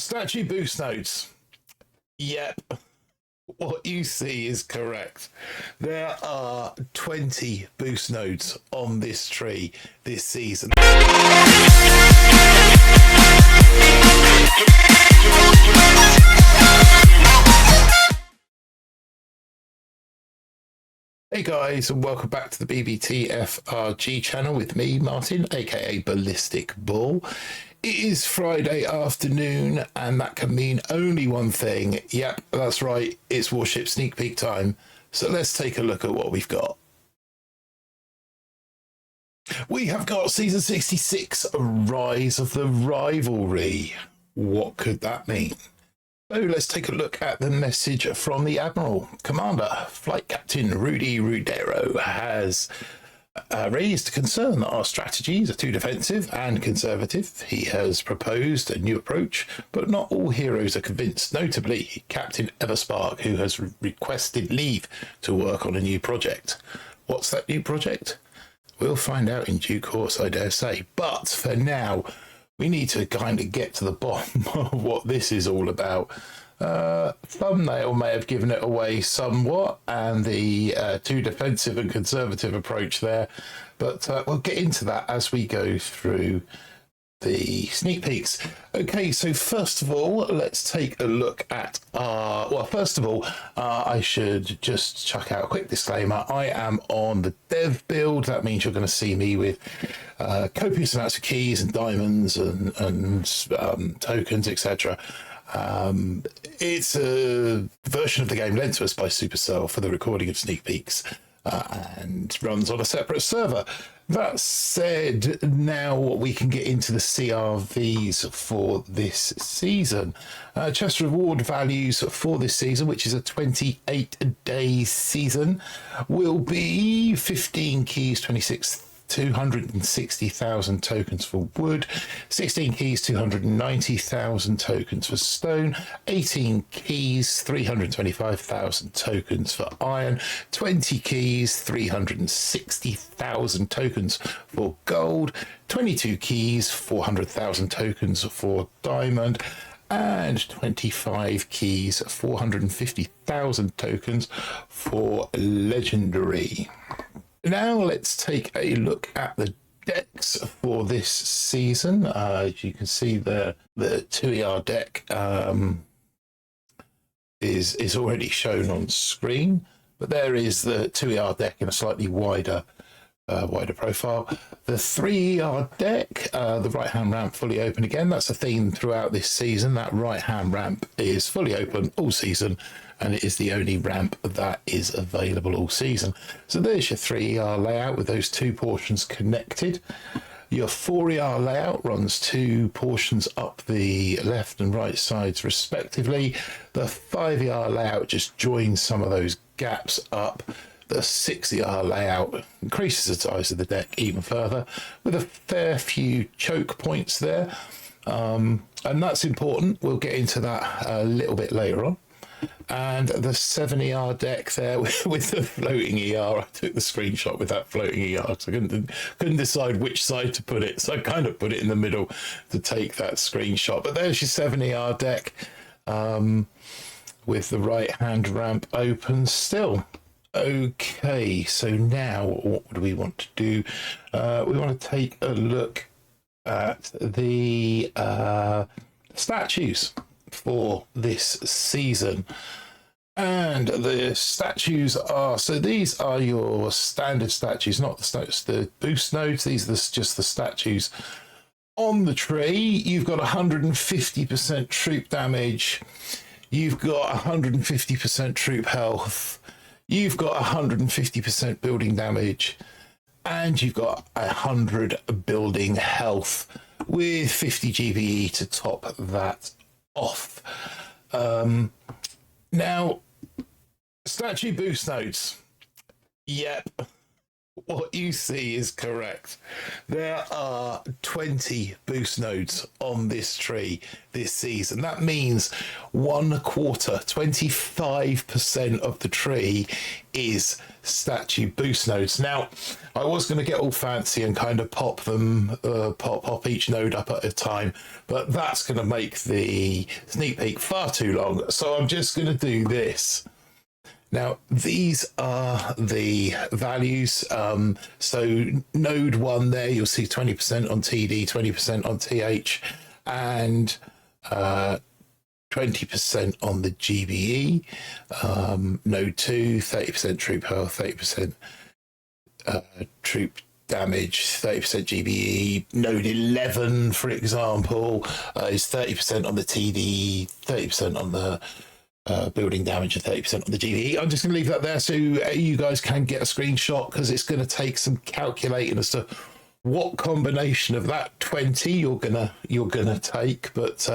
Statue boost notes. Yep. What you see is correct. There are 20 boost nodes on this tree this season. Hey guys, and welcome back to the BBTFRG channel with me, Martin, aka BallisticBull. It is Friday afternoon, and that can mean only one thing. Yep, that's right, it's Warship Sneak Peek time. So let's take a look at what we've got. We have got Season 66, Rise of the Rivalry. What could that mean? So let's take a look at the message from the Admiral. Commander, Flight Captain Rudy Rudero has raised concern that our strategies are too defensive and conservative. He has proposed a new approach, but not all heroes are convinced, notably Captain Everspark, who has requested leave to work on a new project. What's that new project? We'll find out in due course, I dare say. But for now, we need to kind of get to the bottom of what this is all about. Thumbnail may have given it away somewhat, and the too defensive and conservative approach there, but we'll get into that as we go through the sneak peeks. Okay, so first of all, let's take a look at I should just chuck out a quick disclaimer. I am on the dev build. That means you're going to see me with copious amounts of keys and diamonds and tokens, etc. It's a version of the game lent to us by Supercell for the recording of sneak peeks, and runs on a separate server. That said, now we can get into the CRVs for this season. Chest reward values for this season, which is a 28-day season, will be 15 keys, 260,000 tokens for wood, 16 keys, 290,000 tokens for stone, 18 keys, 325,000 tokens for iron, 20 keys, 360,000 tokens for gold, 22 keys, 400,000 tokens for diamond, and 25 keys, 450,000 tokens for legendary. Now let's take a look at the decks for this season. As you can see, the 2ER deck is already shown on screen, but there is the 2ER deck in a slightly wider profile. The 3ER deck, the right-hand ramp fully open again. That's a theme throughout this season. That right-hand ramp is fully open all season, and it is the only ramp that is available all season. So there's your 3ER layout with those two portions connected. Your 4ER layout runs two portions up the left and right sides respectively. The 5ER layout just joins some of those gaps up. The 6ER layout increases the size of the deck even further, with a fair few choke points there. And that's important. We'll get into that a little bit later on. And the 7ER deck there with the floating ER. I took the screenshot with that floating ER because I couldn't decide which side to put it. So I kind of put it in the middle to take that screenshot. But there's your 7ER deck with the right-hand ramp open still. Okay, so now what do we want to do? We want to take a look at the statues for this season. And the statues are, so these are your standard statues, not the boost nodes. These are just the statues on the tree. You've got 150% troop damage. You've got 150% troop health. You've got 150% building damage. And you've got 100 building health with 50 GBE to top that off. Now, statue boost nodes. Yep. What you see is correct. There are 20 boost nodes on this tree this season. That means 1/4, 25% of the tree is statue boost nodes. Now, I was going to get all fancy and kind of pop them, pop each node up at a time, but that's going to make the sneak peek far too long. So I'm just going to do this. Now, these are the values. So node 1 there, you'll see 20% on TD, 20% on TH, and 20% on the GBE. Node 2, 30% troop health, 30% troop damage, 30% GBE. Node 11, for example, is 30% on the TD, 30% on the building damage and 30% on the GBE. I'm just going to leave that there so you guys can get a screenshot, because it's going to take some calculating as to what combination of that 20 you're gonna take. But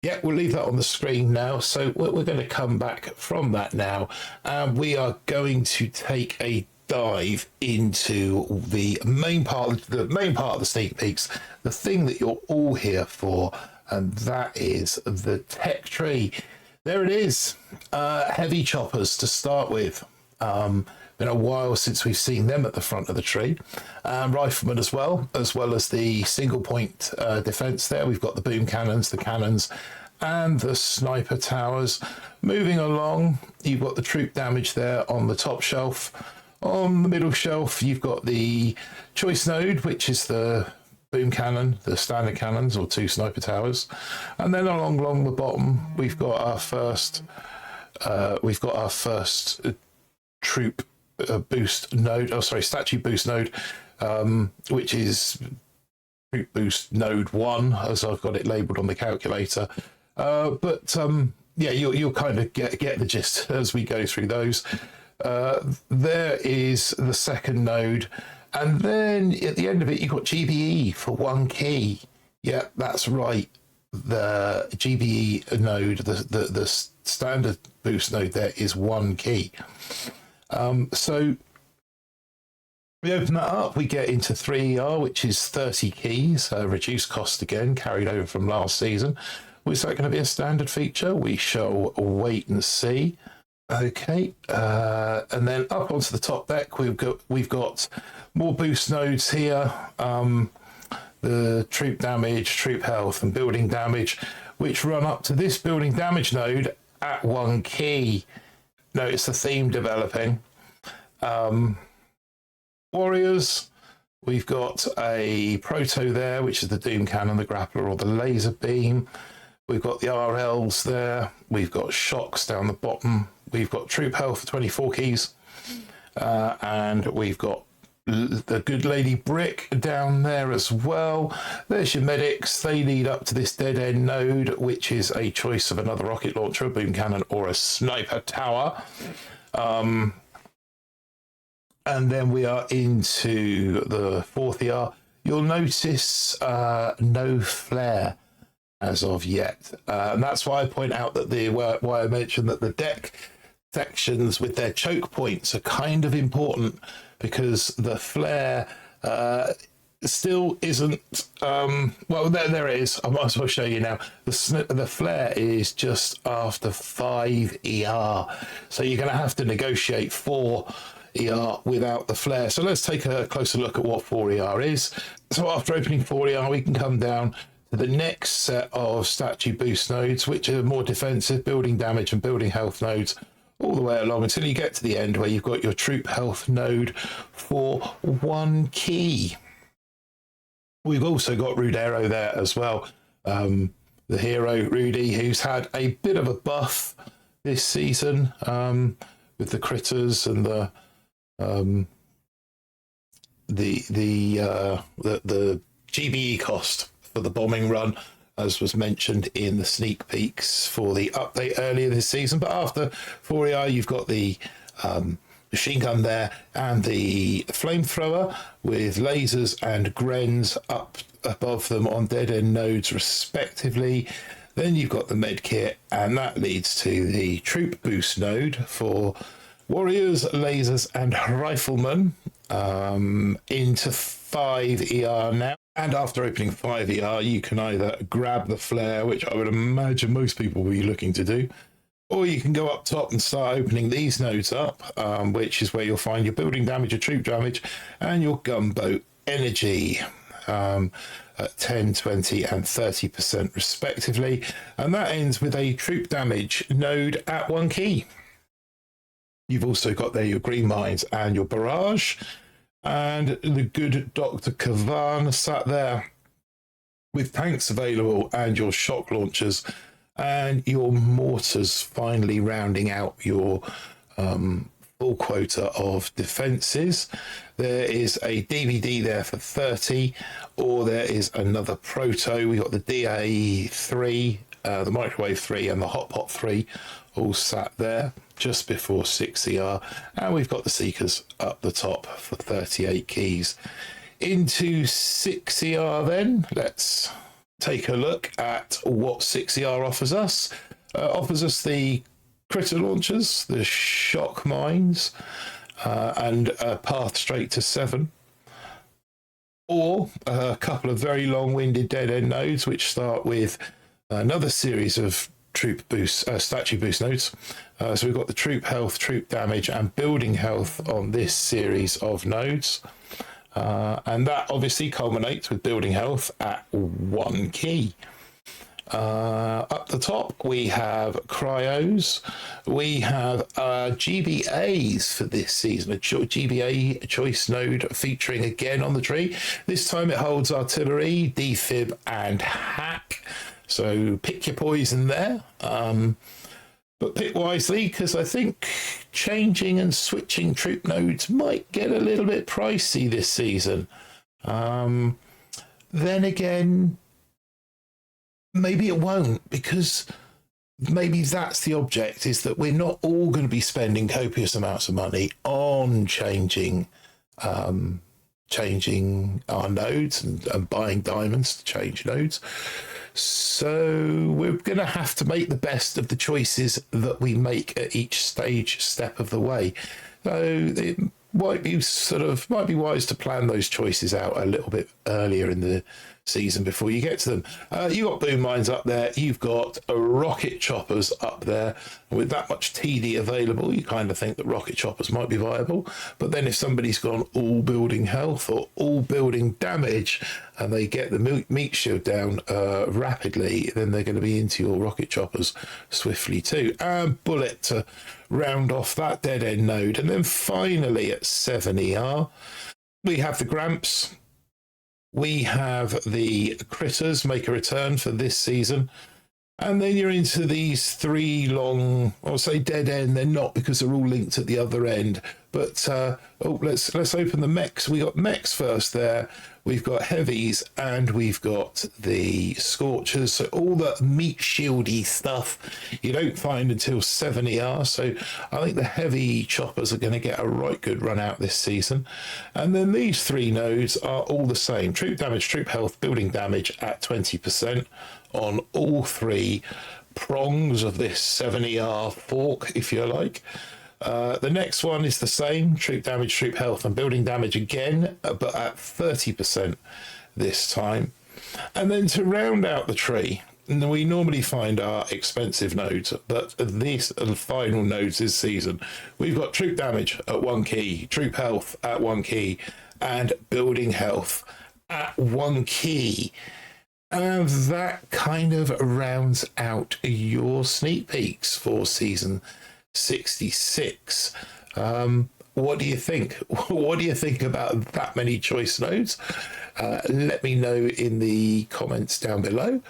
yeah, we'll leave that on the screen now. So we're going to come back from that now, and we are going to take a dive into the main part of the sneak peeks, the thing that you're all here for, and that is the tech tree. There it is. Heavy choppers to start with. Been a while since we've seen them at the front of the tree. Riflemen as well as the single point defense there. We've got the boom cannons, the cannons, and the sniper towers. Moving along, you've got the troop damage there on the top shelf. On the middle shelf, you've got the choice node, which is the boom cannon, the standard cannons, or 2 sniper towers, and then along the bottom we've got our first troop boost node. Oh, sorry, statue boost node, which is troop boost node 1, as I've got it labelled on the calculator. But yeah, you'll kind of get the gist as we go through those. There is the second node. And then at the end of it, you've got GBE for 1 key. Yeah, that's right. The GBE node, the standard boost node there, is 1 key. So we open that up, we get into 3ER, which is 30 keys, reduced cost again, carried over from last season. Was that going to be a standard feature? We shall wait and see. Okay, and then up onto the top deck, we've got more boost nodes here. The troop damage, troop health, and building damage, which run up to this building damage node at 1 key. Notice the theme developing. Warriors, we've got a proto there, which is the doom cannon, the grappler, or the laser beam. We've got the RLs there. We've got shocks down the bottom. We've got troop health for 24 keys. And we've got the good lady brick down there as well. There's your medics. They lead up to this dead end node, which is a choice of another rocket launcher, a boom cannon, or a sniper tower. And then we are into the 4th ER. You'll notice no flare as of yet. And that's why I point out that why I mentioned that the deck sections with their choke points are kind of important, because the flare still isn't, well, there it is. I might as well show you now. The flare is just after 5 ER. So you're going to have to negotiate 4 ER without the flare. So let's take a closer look at what 4 ER is. So after opening 4 ER, we can come down to the next set of statue boost nodes, which are more defensive, building damage and building health nodes, all the way along until you get to the end where you've got your troop health node for 1 key. We've also got Rudero there as well. The hero Rudy, who's had a bit of a buff this season with the critters and the GBE cost for the bombing run, as was mentioned in the sneak peeks for the update earlier this season. But after 4ER, you've got the machine gun there and the flamethrower with lasers and grens up above them on dead end nodes respectively. Then you've got the med kit, and that leads to the troop boost node for warriors, lasers, and riflemen. into 5ER now. And after opening 5ER, you can either grab the flare, which I would imagine most people will be looking to do, or you can go up top and start opening these nodes up, which is where you'll find your building damage, your troop damage, and your gunboat energy at 10, 20, and 30% respectively. And that ends with a troop damage node at 1 key. You've also got there your green mines and your barrage, and the good Dr. Kavan sat there with tanks available and your shock launchers and your mortars finally rounding out your full quota of defences. There is a DVD there for 30, or there is another proto. We got the DA3, the Microwave 3 and the Hot Pot 3 all sat there just before 6ER, and we've got the Seekers up the top for 38 keys. Into 6ER then, let's take a look at what 6ER offers us. Offers us the critter launchers, the shock mines, and a path straight to 7. Or a couple of very long-winded dead-end nodes, which start with another series of troop boost, statue boost nodes. So we've got the troop health, troop damage, and building health on this series of nodes. And that obviously culminates with building health at 1 key. Up the top, we have cryos. We have GBAs for this season, a GBA choice node featuring again on the tree. This time it holds artillery, defib, and hack. So pick your poison there. But pick wisely, because I think changing and switching troop nodes might get a little bit pricey this season. Then again, maybe it won't, because maybe that's the object, is that we're not all going to be spending copious amounts of money on changing our nodes and buying diamonds to change nodes. So we're going to have to make the best of the choices that we make at each step of the way. So it might be wise to plan those choices out a little bit earlier in the season before you get to them. You've got boom mines up there. You've got rocket choppers up there. With that much TD available, you kind of think that rocket choppers might be viable. But then if somebody's gone all building health or all building damage and they get the meat shield down rapidly, then they're going to be into your rocket choppers swiftly too. And bullet to round off that dead end node. And then finally at 7ER, we have the Gramps. We have the critters make a return for this season. And then you're into these 3 long, I'll say dead end. They're not, because they're all linked at the other end. But let's open the mechs. We got mechs first there. We've got heavies and we've got the Scorchers. So all the meat shieldy stuff you don't find until 7ER. So I think the heavy choppers are going to get a right good run out this season. And then these 3 nodes are all the same. Troop damage, troop health, building damage at 20% on all 3 prongs of this 7ER fork, if you like. The next one is the same, troop damage, troop health, and building damage again, but at 30% this time. And then to round out the tree, we normally find our expensive nodes, but these are the final nodes this season. We've got troop damage at 1 key, troop health at 1 key, and building health at 1 key. And that kind of rounds out your sneak peeks for season 66. What do you think? What do you think about that many choice nodes? Let me know in the comments down below.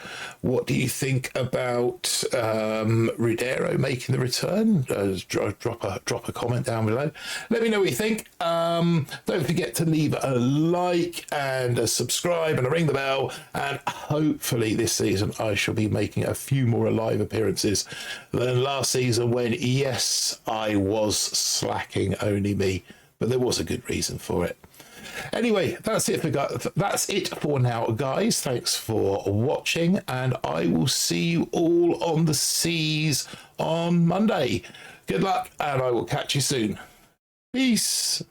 What do you think about Ridero making the return? Drop a comment down below. Let me know what you think. Don't forget to leave a like and a subscribe and a ring the bell. And hopefully this season I shall be making a few more live appearances than last season, when, yes, I was slacking, only me, but there was a good reason for it. Anyway, that's it for now, guys. Thanks for watching, and I will see you all on the seas on Monday. Good luck, and I will catch you soon. Peace.